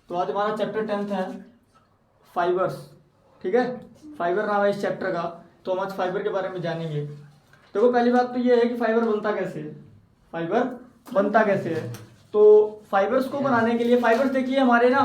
तो आज हमारा चैप्टर 10th है फाइबर्स। ठीक है, फाइबर नाम है इस चैप्टर का। तो हम आज फाइबर के बारे में जानेंगे। देखो पहली बात तो ये है कि फाइबर बनता कैसे है। फाइबर बनता कैसे है, तो फाइबर्स को बनाने के लिए, फाइबर्स देखिए हमारे ना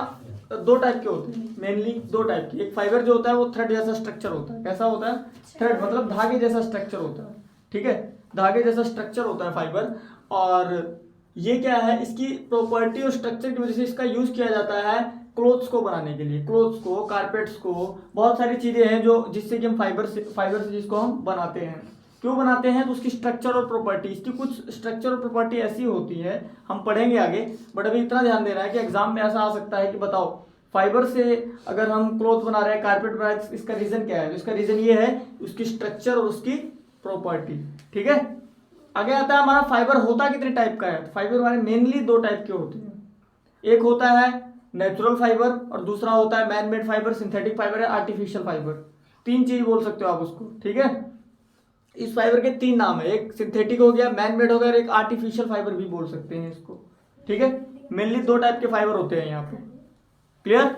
दो टाइप के होते हैं, मेनली दो टाइप के। एक फाइबर जो होता है वो थ्रेड जैसा स्ट्रक्चर होता है। कैसा होता है? थ्रेड मतलब धागे जैसा स्ट्रक्चर होता है। ठीक है, धागे जैसा स्ट्रक्चर होता है फाइबर। और ये क्या है, इसकी प्रॉपर्टी और स्ट्रक्चर की वजह से इसका यूज किया जाता है क्लोथ्स को बनाने के लिए। क्लोथ्स को, कारपेट्स को, बहुत सारी चीजें हैं जो जिससे कि हम फाइबर से जिसको हम बनाते हैं। क्यों बनाते हैं? तो उसकी स्ट्रक्चर और प्रॉपर्टी, इसकी कुछ स्ट्रक्चर और प्रॉपर्टी ऐसी होती है, हम पढ़ेंगे आगे। बट अभी इतना ध्यान देना है कि एग्जाम में ऐसा आ सकता है कि बताओ फाइबर से अगर हम क्लोथ बना रहे हैं, कारपेट बना रहे हैं, इसका रीजन क्या है? तो इसका रीजन ये है उसकी स्ट्रक्चर और उसकी प्रॉपर्टी। ठीक है, आगे आता है हमारा फाइबर होता कितने टाइप का है। फाइबर हमारे मेनली दो टाइप के होते हैं। एक होता है नेचुरल फाइबर और दूसरा होता है man made fibre, synthetic fibre है, आर्टिफिशियल फाइबर। तीन चीज बोल सकते हो आप उसको। ठीक है, इस फाइबर के तीन नाम है, एक सिंथेटिक हो गया, मैन मेड हो गया, और एक आर्टिफिशियल फाइबर भी बोल सकते हैं इसको। ठीक है, मेनली दो टाइप के फाइबर होते हैं यहाँ पे। क्लियर?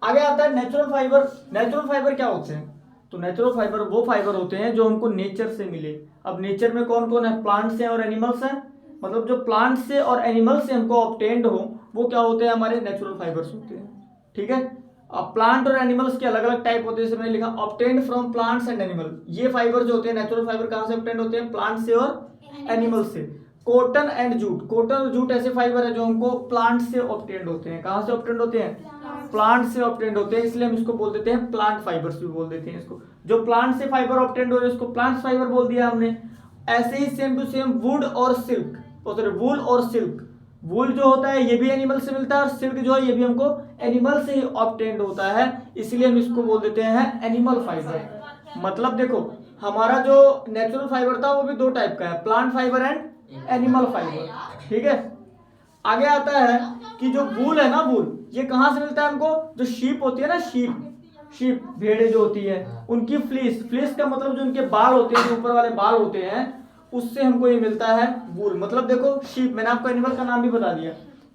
आगे आता है नेचुरल फाइबर। नेचुरल फाइबर क्या होते हैं? तो नेचुरल फाइबर वो फाइबर होते हैं जो हमको नेचर से मिले। अब नेचर में कौन कौन है? प्लांट्स हैं और एनिमल्स हैं। मतलब जो प्लांट से और एनिमल से हमको ऑब्टेन्ड हो वो क्या होते हैं? हमारे नेचुरल फाइबर्स होते हैं। ठीक है, अब प्लांट और एनिमल्स के अलग अलग टाइप होते हैं। जैसे मैंने लिखा obtained from plants and animal. ये फाइबर जो होते हैं नेचुरल फाइबर कहाँ से ऑब्टेन्ड होते हैं? प्लांट से और एनिमल से। कॉटन एंड जूट, कॉटन और जूट ऐसे फाइबर है जो हमको प्लांट से ऑब्टेन्ड होते हैं। कहाँ से ऑब्टेन्ड होते हैं? प्लांट से ऑब्टेन्ड होते हैं, इसलिए हम इसको बोल देते हैं प्लांट फाइबर्स भी बोल देते हैं इसको। जो प्लांट से फाइबर ऑब्टेन्ड हो रहे हैं उसको प्लांट फाइबर बोल दिया हमने। ऐसे ही सेम टू सेम वुड और सिल्क, वुल और सिल्क। वुल जो होता है ये भी एनिमल से मिलता है और सिल्क जो है ये भी हमको एनिमल से ही ऑब्टेन्ड होता है, इसलिए हम इसको बोल देते हैं एनिमल फाइबर। मतलब देखो हमारा जो नेचुरल फाइबर था वो भी दो टाइप का है, plant fibre and animal fibre. ठीक है, आगे आता है कि जो वूल है ना, वूल ये कहाँ से मिलता है हमको? जो शीप होती है ना, शीप भेड़े जो होती है उनकी फ्लीस का मतलब जो उनके बाल होते हैं, जो ऊपर वाले बाल होते हैं, उससे हमको ये मिलता है वूल। मतलब देखो शीप, मैंने आपको एनिमल का नाम भी बता दिया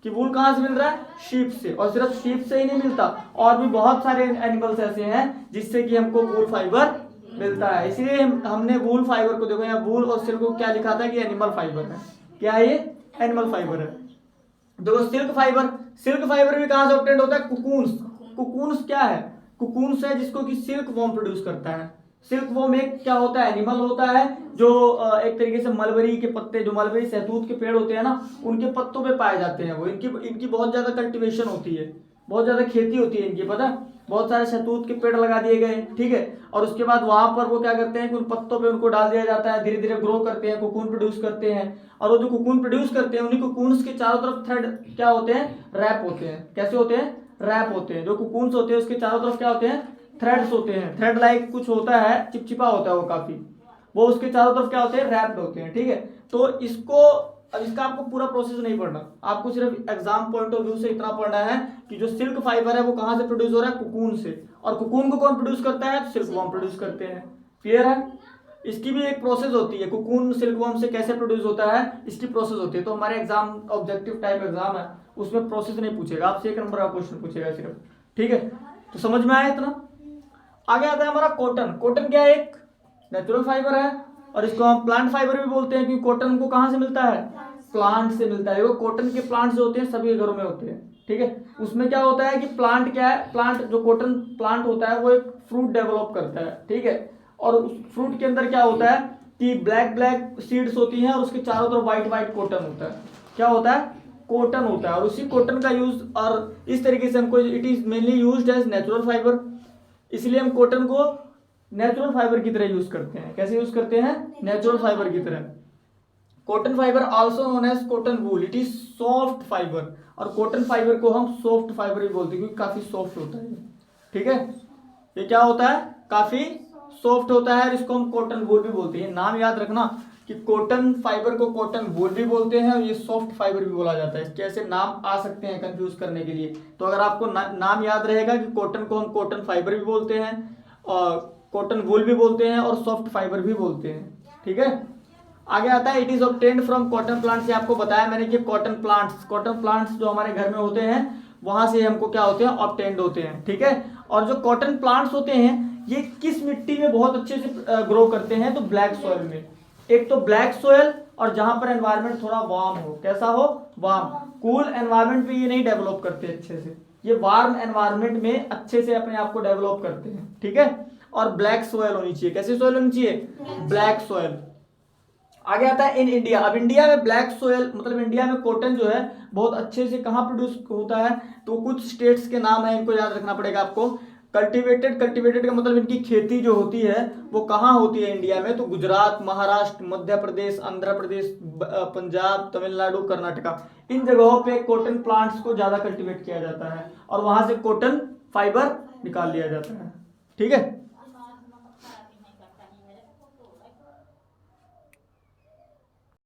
कि वूल कहाँ से मिल रहा है? शीप से। और सिर्फ शीप से ही नहीं मिलता, और भी बहुत सारे एनिमल्स ऐसे हैं जिससे कि हमको वूल फाइबर मिलता है। इसीलिए हमने वूल फाइबर को, देखो यहाँ वूल और सिल्क को क्या लिखा था कि एनिमल फाइबर है। क्या है ये? एनिमल फाइबर है। देखो सिल्क फाइबर भी कहां से ऑब्टेन्ड होता है? कुकून्स। कुकून्स क्या है? कुकून्स है जिसको कि सिल्क वॉर्म प्रोड्यूस करता है। सिल्क वॉर्म एक क्या होता है? एनिमल होता है जो एक तरीके से मलबरी के पत्ते, जो मलबरी सहतूत के पेड़ होते हैं ना, उनके पत्तों पे पाए जाते हैं वो। इनकी बहुत ज्यादा कल्टीवेशन होती है, बहुत ज्यादा खेती होती है इनकी, पता है? बहुत सारे शहतूत के पेड़ लगा दिए गए। ठीक है, और उसके बाद वहां पर वो क्या करते हैं कि उन पत्तों पे उनको डाल दिया जाता है, धीरे धीरे ग्रो करते हैं, कोकून प्रोड्यूस करते हैं। और वो जो कोकून प्रोड्यूस करते हैं उन्हीं कोकून्स के चारों तरफ थ्रेड क्या होते हैं? रैप होते हैं। कैसे होते हैं? रैप होते हैं। जो कोकून्स होते हैं उसके चारों तरफ क्या होते हैं? थ्रेड्स होते हैं। थ्रेड लाइक कुछ होता है, चिपचिपा होता है वो काफी, वो उसके चारों तरफ क्या होते हैं? रैप्ड होते हैं। ठीक है, तो इसका आपको पूरा प्रोसेस नहीं पढ़ना, आपको सिर्फ एग्जाम पॉइंट ऑफ व्यू से इतना पढ़ना है कि जो सिल्क फाइबर है वो कहां से प्रोड्यूस हो रहा है? कुकून से। और कुकून को कौन प्रोड्यूस करता है? सिल्क वॉर्म प्रोड्यूस करते हैं। क्लियर है? इसकी भी एक प्रोसेस होती है, कुकून सिल्क वॉर्म से कैसे प्रोड्यूस होता है, इसकी प्रोसेस होती है। तो हमारे एग्जाम ऑब्जेक्टिव टाइप एग्जाम है, उसमें प्रोसेस नहीं पूछेगा आपसे, एक नंबर का क्वेश्चन पूछेगा सिर्फ। ठीक है, तो समझ में आया इतना? आगे आता है हमारा कॉटन। कॉटन क्या है? एक नेचुरल फाइबर है और इसको हम प्लांट फाइबर भी बोलते हैं, क्योंकि कॉटन को कहां से मिलता है? प्लांट से मिलता है। वो कॉटन के प्लांट्स जो होते हैं सभी घरों में होते हैं। ठीक है, उसमें क्या होता है कि प्लांट क्या है? प्लांट जो कॉटन प्लांट होता है वो एक फ्रूट डेवलप करता है। ठीक है, और उस फ्रूट के अंदर क्या होता है कि ब्लैक सीड्स होती हैं और उसके चारों तरफ व्हाइट कॉटन होता है। क्या होता है? कॉटन होता है। और उसी कॉटन का यूज, और इस तरीके से हमको, it is mainly used as natural fibre, इसलिए हम कॉटन को नेचुरल फाइबर की तरह यूज करते हैं। कैसे यूज करते हैं? नेचुरल फाइबर की तरह। Cotton fibre also known as cotton wool, it is soft fibre. और कॉटन फाइबर को हम सॉफ्ट फाइबर भी बोलते हैं क्योंकि काफी सॉफ्ट होता है। ठीक है, ये क्या होता है? काफी सॉफ्ट होता है, और इसको हम कॉटन वूल भी बोलते हैं। नाम याद रखना कि कॉटन फाइबर को कॉटन वूल भी बोलते हैं और ये सॉफ्ट फाइबर भी बोला जाता है। इसके ऐसे नाम आ सकते हैं कंफ्यूज करने के लिए। तो अगर आपको नाम याद रहेगा कि कॉटन को हम कॉटन फाइबर भी बोलते हैं और कॉटन वूल भी बोलते हैं और सॉफ्ट फाइबर भी बोलते हैं। ठीक है, आगे आता है it is obtained from cotton plants. ये आपको बताया मैंने कि कॉटन प्लांट्स जो हमारे घर में होते हैं वहां से हमको क्या होते हैं, ऑब्टेन्ड होते हैं, ठीक है। और जो कॉटन प्लांट्स होते हैं ये किस मिट्टी में बहुत अच्छे से ग्रो करते हैं, तो ब्लैक सॉइल में। एक तो ब्लैक सॉइल और जहां पर एनवायरनमेंट थोड़ा वार्म हो, कैसा हो, वार्म। कूल एनवायरनमेंट में ये नहीं डेवलप करते अच्छे से, ये वार्म एनवायरनमेंट में अच्छे से अपने आप को डेवलप करते हैं, ठीक है। और ब्लैक सॉइल होनी चाहिए, कैसी सॉइल होनी चाहिए, ब्लैक सॉइल। आगे आता है इन इंडिया। अब इंडिया में ब्लैक सोयल मतलब इंडिया में कॉटन जो है बहुत अच्छे से कहाँ प्रोड्यूस होता है, तो कुछ स्टेट्स के नाम है, इनको याद रखना पड़ेगा आपको। कल्टीवेटेड का मतलब इनकी खेती जो होती है वो कहाँ होती है इंडिया में, तो गुजरात, महाराष्ट्र, मध्य प्रदेश, आंध्र प्रदेश, पंजाब, तमिलनाडु, कर्नाटका, इन जगहों पे कॉटन प्लांट्स को ज्यादा कल्टीवेट किया जाता है और वहां से कॉटन फाइबर निकाल लिया जाता है, ठीक है।